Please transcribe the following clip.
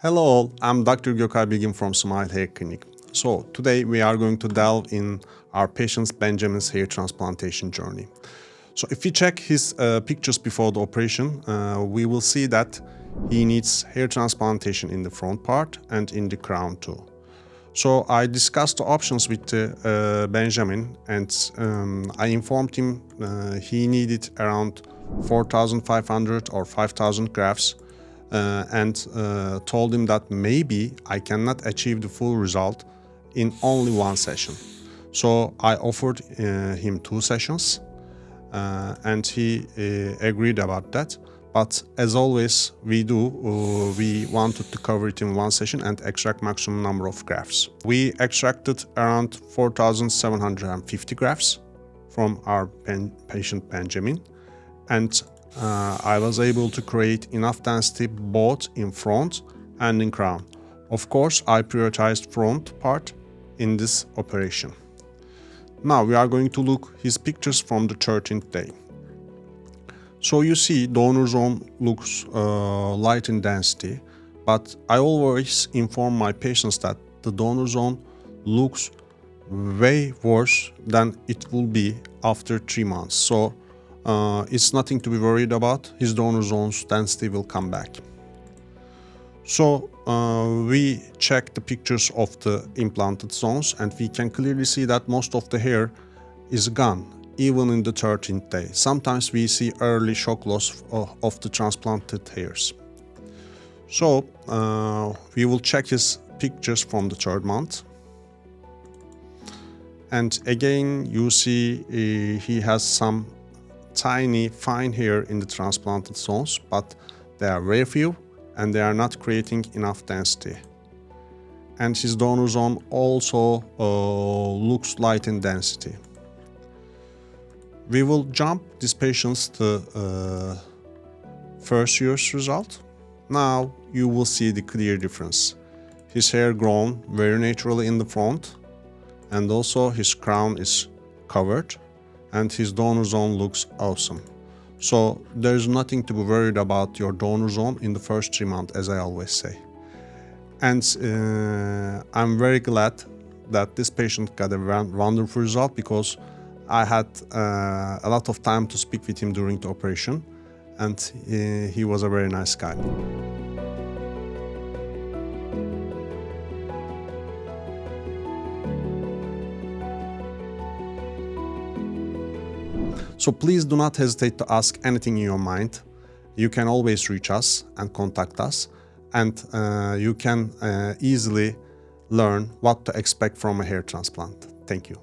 Hello all, I'm Dr. Gökay Bilgin from Smile Hair Clinic. So today we are going to delve in our patient Benjamin's hair transplantation journey. So if we check his pictures before the operation, we will see that he needs hair transplantation in the front part and in the crown too. So I discussed the options with Benjamin, and I informed him he needed around 4,500 or 5,000 grafts, and told him that maybe I cannot achieve the full result in only one session. So I offered him 2 sessions, and he agreed about that. But as always we wanted to cover it in one session and extract maximum number of grafts. We extracted around 4,750 grafts from our patient Benjamin, and I was able to create enough density both in front and in crown. Of course, I prioritized front part in this operation. Now we are going to look his pictures from the 13th day. So you see donor zone looks light in density, but I always inform my patients that the donor zone looks way worse than it will be after 3 months. So it's nothing to be worried about. His donor zone's density will come back. So we check the pictures of the implanted zones, and we can clearly see that most of the hair is gone, even in the 13th day. Sometimes we see early shock loss of the transplanted hairs. So we will check his pictures from the 3rd month. And again, you see he has some tiny fine hair in the transplanted zones, but they are very few and they are not creating enough density. And his donor zone also looks light in density. We will jump these patients to first year's result. Now you will see the clear difference. His hair grown very naturally in the front, and also his crown is covered, and his donor zone looks awesome. So there's nothing to be worried about your donor zone in the first 3 months, as I always say. And I'm very glad that this patient got a wonderful result, because I had a lot of time to speak with him during the operation, and he was a very nice guy. So please do not hesitate to ask anything in your mind. You can always reach us and contact us, and you can easily learn what to expect from a hair transplant. Thank you.